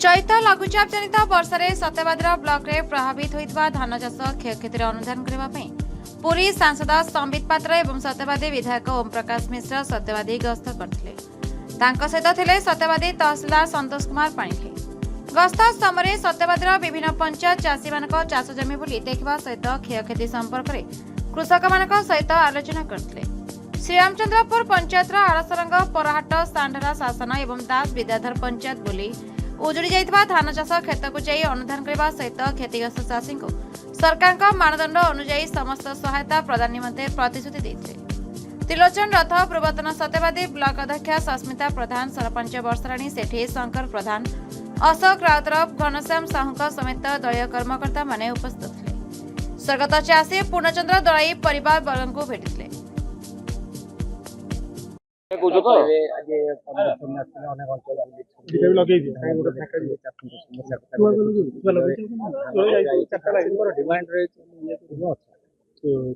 चैत लघुचाप जनित वर्षा सत्यवादी ब्लॉक रे प्रभावित होता धान चाष क्षयक्षति अनुधान करने पुरी सांसद संबित पात्र एवं सत्यवादी विधायक ओम प्रकाश मिश्र सत्यवादी गस्त करते सहित थे सत्यवादी तहसीलदार संतोष कुमार पाणिग्राही। गस्त समय सत्यवादी विभिन्न पंचायत चाषी मान चाष जमी बुली देखा सहित क्षयक्षति संपर्क में कृषक मान सहित आलोचना करते। श्रीरामचंद्रपुर पंचायत आरसरंग परहाट सांढरा शासन एवं दास विद्याधर पंचायत बुली उजुड़ी जाइतबा धान चाष खेत को जाई अनुधान करने सहित क्षतिग्रस्त चाषी को सरकार मानदंड अनुଯାयी समस्त सहायता प्रदान निमंते प्रतिश्रुति देते। त्रिलोचन रथ पूर्वतन सत्यवादी ब्लॉक अध्यक्ष सस्मिता प्रधान सरपंच वर्षराणी सेठी शंकर प्रधान अशोक राउतरफ घनश्याम साहू समेत दलीय कर्मकर्ता माने उपस्थित थे। स्वर्गत चाषी पूर्णचंद्र दलाई परिवार वर्ग को भेटिले।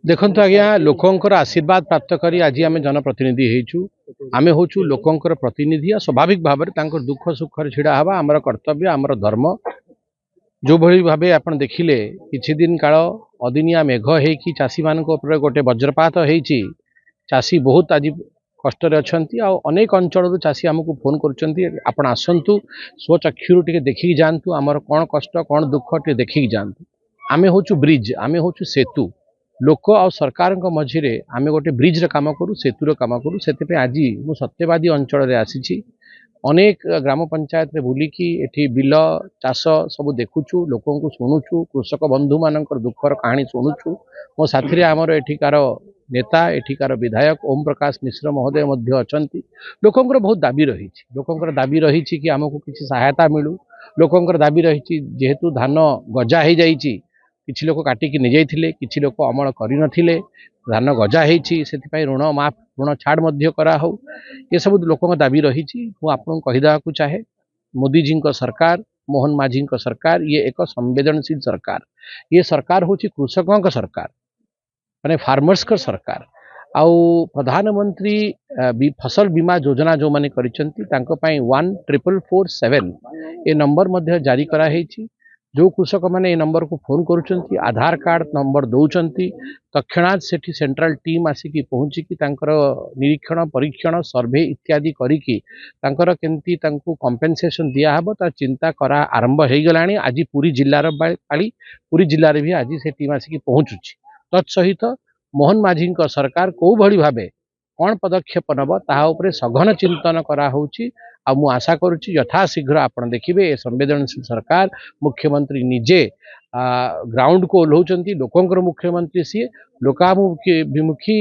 देखंतु आज्ञा लोकंकर आशीर्वाद प्राप्त करी आज आम जनप्रतिनिधि होइछु। आमे होछु लोकंकर प्रतिनिधि। स्वाभाविक भाव में दुख सुख छिड़ा हवा आमर कर्तव्य आमर धर्म। जो भली भावे आपण देखिले किछि दिन काल अदिनिया मेघ हेकि चाषी मानक ऊपर गोटे वज्रपात होइछि। चाषी बहुत आज कष्ट अच्छी अनेक अंचल चाषी आमको फोन कर आसतु स्वचक्षु टे देखिकी जातु आमर कौन कष्ट कौन दुख टे देखिकी जातु। आम हूँ ब्रिज आम हूँ सेतु लोक आ सरकार मझीरे आम गोटे ब्रिज काम करूँ सेतुर काम करूँ। से आज मु सत्यवादी अंचल आसी अनेक ग्राम पंचायत रे बुलिकी एठी बिल चाष सब देखुचु लोकों को शुणुचु कृषक बंधु मान दुखर कहानी शुणुचु। मो साथी आमर एठिकार नेता एठिकार विधायक ओम प्रकाश मिश्र महोदय मध्य अछंती। लोकंकर बहुत दाबी रही लोकंकर दाबी रही कि आमको किसी सहायता मिलू। लोकंकर दाबी रही जेहेतु धान गजा हो जाइए किछि लोक काटिकी नहीं जाइथिले किछि लोक अमल करि नथिले धान गजा होइछि सेतिपई ऋण माफ ऋण छाड़ मध्य करा हो ये सब लोकों दाबी रही। मु आपन कहिदाकू चाहे मोदी जी को सरकार मोहन माझी को सरकार ये एक संवेदनशील सरकार। ये सरकार होछि कृषकों का सरकार माने फार्मर्स का सरकार। आउ प्रधानमंत्री फसल बीमा योजना जो माने करिसेंती तांको पई 14447 ए नंबर मध्य जारी करा हेछि। जो कृषक मैंने नंबर को फोन करुँच आधार कार्ड नंबर दौरान तत्णात से सेंट्रल टीम आसिकी पहुँचिकी निरीक्षण परीक्षण सर्वे इत्यादि करिकी केमती कंपेनसेशन दियाहब तार चिंता करा आरंभ हो गला। आज पुरी जिलार पाली पुरी जिले में भी आज से टीम आसिकी पहुँचुची। तत्सहित मोहन माझी सरकार कौ भली भावे कौन पदक्षेप नब ताहा सघन चिंतन करा होउची। आ मु आशा करुच्ची यथाशीघ्र आपण देखिए संवेदनशील सरकार मुख्यमंत्री निजे ग्राउंड को ओह्लौचंती लोकंकर मुख्यमंत्री सी लोकाभिमुखी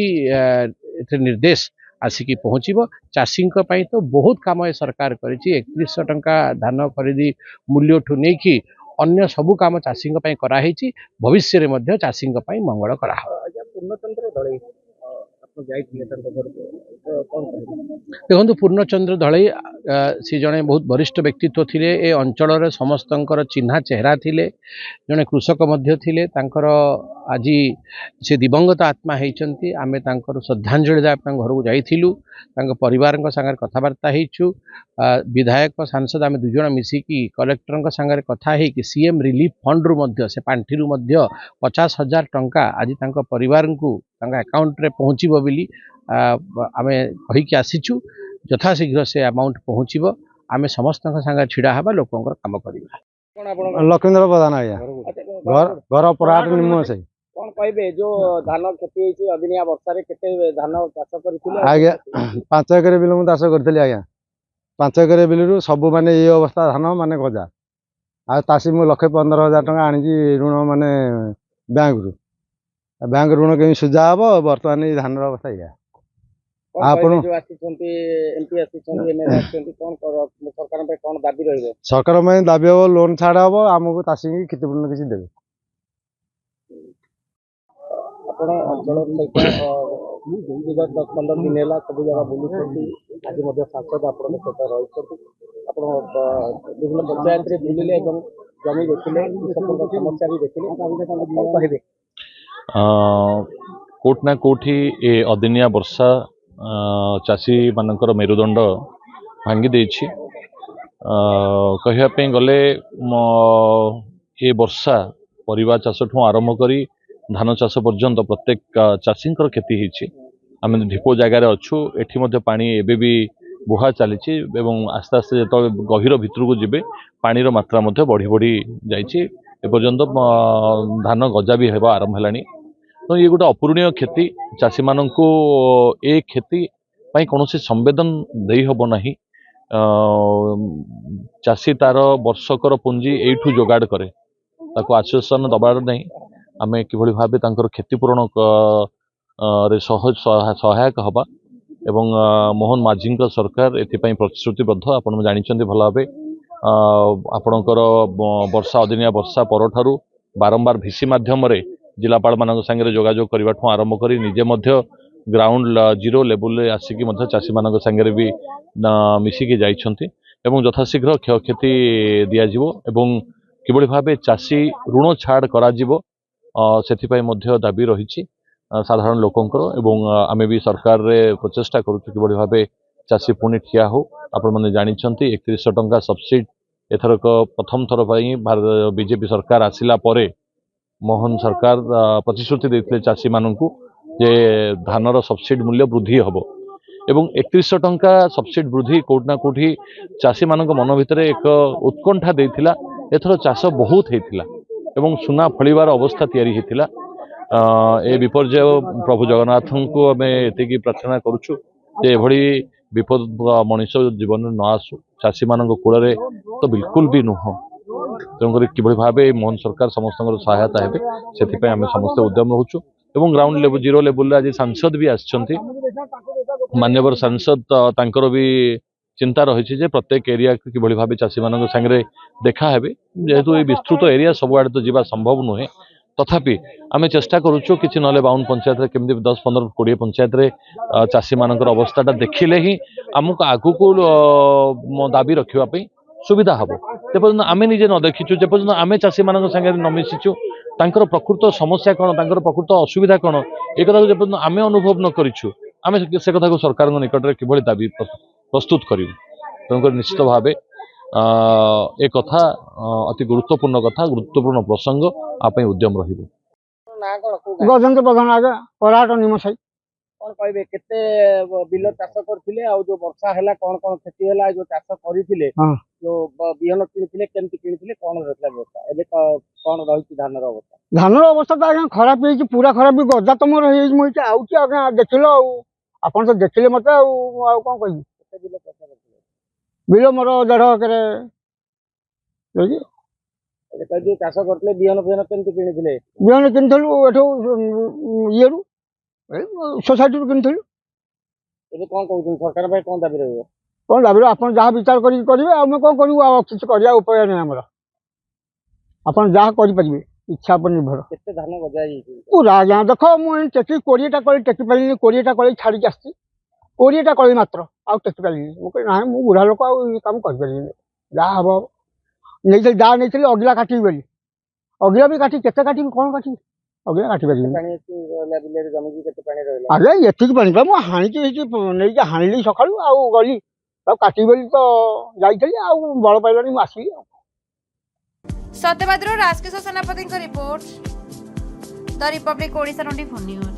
निर्देश आसिकी पहुँचब। चाषी तो बहुत काम ए सरकार करिछि 3100 टंका धान खरीदी मूल्य ठू नहीं कि अन्य सबु काम चाषी कराही भविष्य रे मध्य चाषी मंगल करा। देखो पूर्णचंद्र दलई सी जड़े बहुत वरिष्ठ व्यक्तित्व थिले ए अंचल समस्तंकर चिन्हा चेहरा थिले जड़े कृषक मध्य थिले तांकर आज से दिवंगत आत्मा होती आमे तांकर श्रद्धांजलि देवा घर को जाइथिलु परिवार संगे कथबार्ता होइछु। विधायक सांसद आम दुई जन मिसिकी कलेक्टर संगे कथा है कि सीएम रिलीफ फंड रु मध्य से पांठी रु मध्य 50,000 टंका आज तांका परिवार को तांका अकाउंट रे पहुँचबो बोली आमे कहिकी आसीछु। यथाशीघ्र से अमाउंट पहुँचब आमे समस्त संगे छिड़ा हवा लोकंकर काम करबा। लक्ष्मीधर प्रधान आज्ञा घर पराट निम्न से कौन कहबे जो धान खेती होइछि अदिनिया वर्षा रे केते धान चाष करथिले आज्ञा 5 एकर बिल मु चाष करथिले आज्ञा 5 एकर बिल रु सब माने ये अवस्था धान माने गजा आ तासी मु 1,15,000 टका आनी ऋण माने बैंक ऋण केमी सुझा हबो वर्तमान धान अवस्था या आपण जो आसीचंती एमपी आसीचंती एमएलए आसीचंती कोन सरकार पे कोन दाबी रहइबो सरकार में दाबी हबो लोन छाड़ हबो हमको तासी की क्षतिपूर्ण किसी देबे। आपण अंचल विगत 10-15 दिन है सब जगह बुलुଛନ୍ତି आज मध्य सांसद आपण सहित रही आपण विभिन्न पंचायत रे बुलिले एवं जमी देखिले समस्या भी देखिले कहबे कोट ना कोठी ए अदिनिया वर्षा चाषी मानकर मेरुदंड भांगी देछि। कहवाई गले ये वर्षा परिवा चाष ठूँ आरंभ करी धान चाष पर्यंत प्रत्येक चाषी क्षति होती आम ढीप जगार अच्छु एटी पानी एबे भी बुहा चली आस्ते आस्ते जो गभीर भितर को जी पानी मात्रा बढ़ी बढ़ी जापर्यंत धान गजा भी होगा आरंभ है तो ये गोटे अपूरणीय क्षति चाषी मान को ए क्षति कौन संवेदन दे हम ना चाषी तार वर्षकर पुंजी एठू जोगाड़ करे ताको आश्वासन दबार नहीं आम कि भाव क्षतिपूरण रे सहायक हवा एवं मोहन माझी सरकार एपाई प्रतिश्रुतिबद्ध आपण जानते भल भाव आपणकर वर्षा अदिनिया वर्षा पर बारंबार भिसी माध्यम जिलापाल मान संगे जोगाजोग करने आरंभ कर निजे ग्राउंड जीरो लेवल आसिक चाषी मान संगे भी मिसिकी जाइछन्ति एवं यथाशीघ्र क्षयक्षति दिज्व एवं किभली भाव चाषी ऋण छाड़ करा से दाबी रही साधारण लोकंकर एवं आमे भी सरकार रे प्रचेष्टा करूँ कि भाव चाषी पुणी ठिया हो आपण मैंने जानते 3100 टंका सब्सिडी एथरक प्रथम थर बीजेपी सरकार आसिला परे मोहन सरकार प्रतिश्रुति देते चाषी मानू जे धानर सब्सिडी मूल्य वृद्धि हम एवं 3100 टंका सब्सिडी वृद्धि कोटना कोठी चाषी मानक मन भितर एक उत्कंठा देथिला एथर चाष बहुत होता एवं सुना फलिबार अवस्था तैयारी होता ए विपर्यय प्रभु जगन्नाथ को आम ये प्रार्थना करुचु जे एभली विपद मनीष जीवन न आसू चाषी मान कूल तो बिल्कुल भी नुह तेणुक कि भाव मोहन सरकार समस्त सहायता है से आम समस्त उद्यम रोचु एवं ग्राउंड लेवल जीरो लेवल आज सांसद भी आछंती मान्यवर सांसद तांकर भी चिंता रही प्रत्येक एरिया कि भाव चाषी मान संगे देखा है जेहेतु ये विस्तृत एरिया सबुआड़े तो जावा संभव नुहे तथापि आम चेष्टा करुचु कि ना 52 पंचायत केमती 10, 15, 20 पंचायत रे चाषी मान अवस्था देखिले ही आमको आगु को दाबी रखापी सुविधा हम जेपर्यंत आम निजे न देखीचु जेपर्यंत आम चाषी मान संगे न मिशिचु तांकर प्रकृत समस्या कौन तांकर प्रकृत असुविधा कौन एक कथा जेपर्यंत आम अनुभव न करिछु आम से कथा को सरकार निकट में किभली दाबी प्रस्तुत करूँ तेणुक निश्चित भाव एक कथा अति गुरुत्वपूर्ण कथा गुरुत्वपूर्ण प्रसंग आप उद्यम रही गजेन्द्र प्रधान आगे पराट निमसाई कौन कहे केते बिल चाष करथिले आ जो वर्षा हैला कौन कौन क्षति हैला जो चाष करिथिले जो बिहन किनिथिले केमति किनिथिले कौन रहला व्यवस्था एबे कौन रही धानर अवस्था धानर अवस्था तो आगे खराब हो पूरा खराब गजा तुम रही मुझे आउची आगे देखिल आपन तो देखिले मत कौन कहि बिल चाष करथिले बिल मोर 1.5 एकर जो चाष करथिले बिहन बिहन केमति किनिथिले बिहन किनथलु एठो येरु सोसाइटी किनथलु एबे कौन कहउछन सरकार भाई कौन दाबी रहबो कौन दाबी आपन जहाँ विचार करेंगे आम कौन करूँ किसी कर उपाय नहीं आमर आपन जहाँ करें इच्छा पर निर्भर केते धान गजा पूरा आज्ञा देख मुझे टेकी 20टा कली टेकी पारि 20टा कली छाड़ी आसी 20टा कली मात्र आउ टेकी पारि मुझे ना मुझे बुढ़ा लोक आम कर जहाँ हम नहीं जहाँ नहीं अगिला काटी बोली अगिला भी काटी केते काटी कौन काटी अगिला काटी पारि आगे ये पानी मुझे हाणिकी नहीं हाणिली सका गली काटी बोली तो जाइए बल पाइलानी मुझे आसली सत्यवादी राजकिशोर सेनापति report the Republic Odisha 24 news.